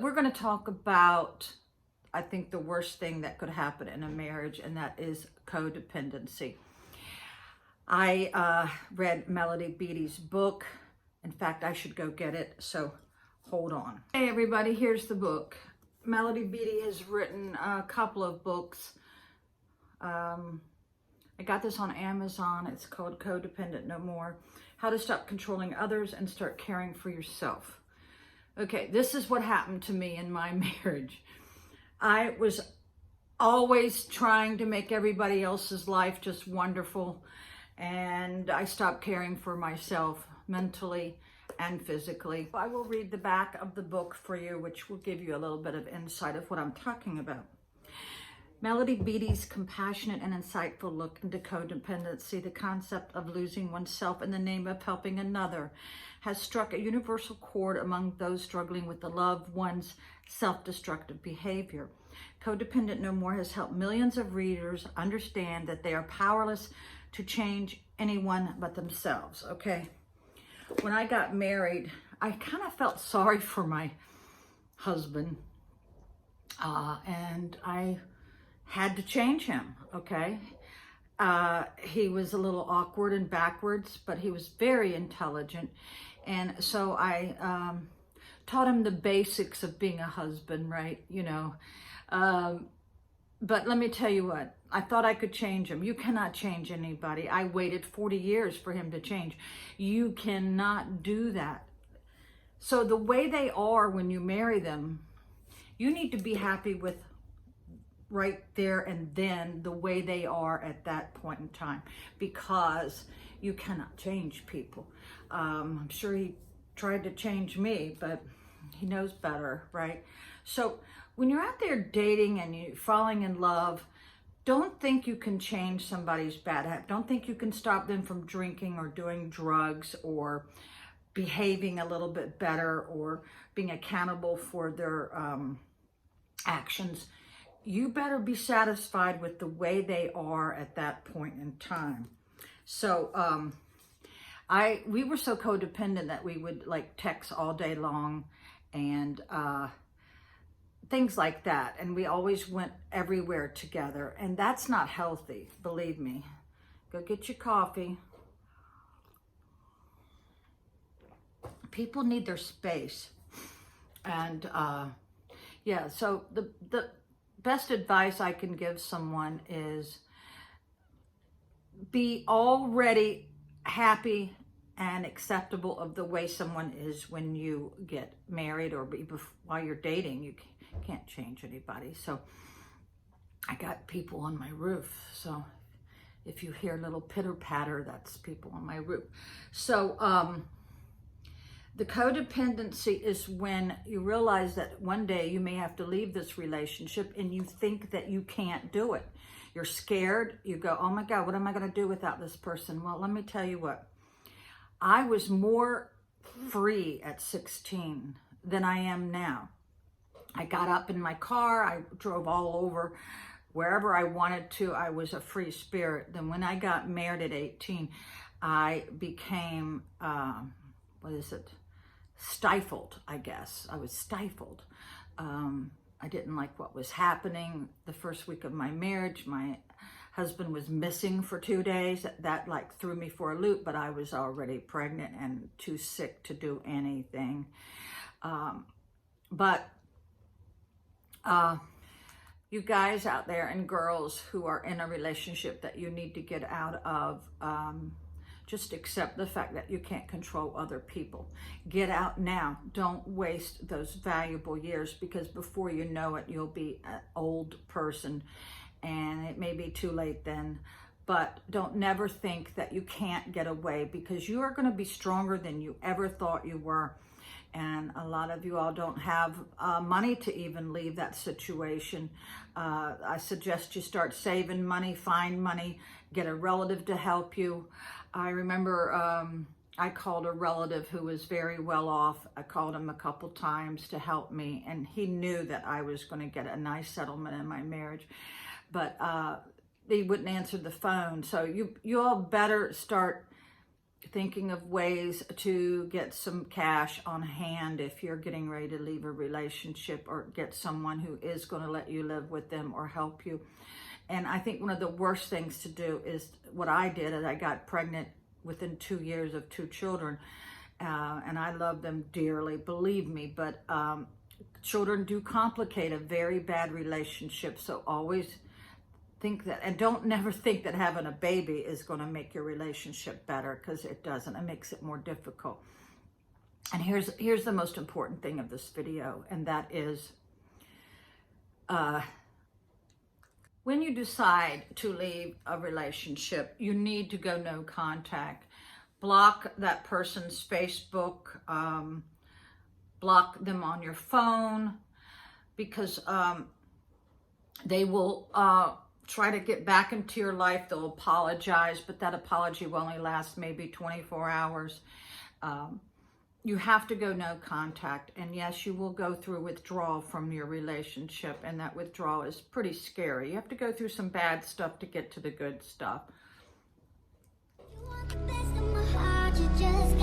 We're going to talk about, I think, the worst thing that could happen in a marriage, and that is codependency. I read Melody Beattie's book. In fact, I should go get it, so hold on. Hey everybody, here's the book. Melody Beattie has written a couple of books. I got this on Amazon. It's called Codependent No More: How to Stop Controlling Others and Start Caring for Yourself. Okay, this is what happened to me in my marriage. I was always trying to make everybody else's life just wonderful, and I stopped caring for myself mentally and physically. I will read the back of the book for you, which will give you a little bit of insight of what I'm talking about. Melody Beattie's compassionate and insightful look into codependency, the concept of losing oneself in the name of helping another, has struck a universal chord among those struggling with the loved one's self-destructive behavior. Codependent No More has helped millions of readers understand that they are powerless to change anyone but themselves, okay? When I got married, I kind of felt sorry for my husband, and I had to change him, okay? He was a little awkward and backwards, but he was very intelligent. And so I taught him the basics of being a husband, right? You know, but let me tell you what, I thought I could change him. You cannot change anybody. I waited 40 years for him to change. You cannot do that. So the way they are when you marry them, you need to be happy with right there and then the way they are at that point in time, because you cannot change people. I'm sure he tried to change me, but he knows better, right? So when you're out there dating and you're falling in love, don't think you can change somebody's bad habit. Don't think you can stop them from drinking or doing drugs or behaving a little bit better or being accountable for their actions. You better be satisfied with the way they are at that point in time. So we were so codependent that we would like text all day long and things like that. And we always went everywhere together. And that's not healthy, believe me. Go get your coffee. People need their space. And yeah, so the best advice I can give someone is be already happy and acceptable of the way someone is when you get married, or while you're dating. You can't change anybody. So I got people on my roof. So if you hear a little pitter patter, that's people on my roof. So the codependency is when you realize that one day you may have to leave this relationship and you think that you can't do it. You're scared. You go, oh my God, what am I going to do without this person? Well, let me tell you what. I was more free at 16 than I am now. I got up in my car. I drove all over wherever I wanted to. I was a free spirit. Then when I got married at 18, I became, stifled, I guess. I was stifled. I didn't like what was happening. The first week of my marriage, my husband was missing for 2 days. That like threw me for a loop, but I was already pregnant and too sick to do anything. You guys out there and girls who are in a relationship that you need to get out of, just accept the fact that you can't control other people. Get out now. Don't waste those valuable years, because before you know it, you'll be an old person and it may be too late then. But don't never think that you can't get away, because you are going to be stronger than you ever thought you were. And a lot of you all don't have money to even leave that situation. I suggest you start saving money, find money, get a relative to help you. I remember I called a relative who was very well off. I called him a couple times to help me, and he knew that I was going to get a nice settlement in my marriage, but he wouldn't answer the phone. So you all better start thinking of ways to get some cash on hand if you're getting ready to leave a relationship, or get someone who is going to let you live with them or help you. And I think one of the worst things to do is what I did, is I got pregnant within 2 years of 2 children. And I love them dearly, believe me, but children do complicate a very bad relationship. So always think that, and don't never think that having a baby is going to make your relationship better, because it doesn't. It makes it more difficult. And here's the most important thing of this video, and that is when you decide to leave a relationship, you need to go no contact. Block that person's Facebook, block them on your phone, because they will try to get back into your life. They'll apologize, but that apology will only last maybe 24 hours. You have to go no contact. And yes, you will go through withdrawal from your relationship, and that withdrawal is pretty scary. You have to go through some bad stuff to get to the good stuff. You want the best of my heart, you just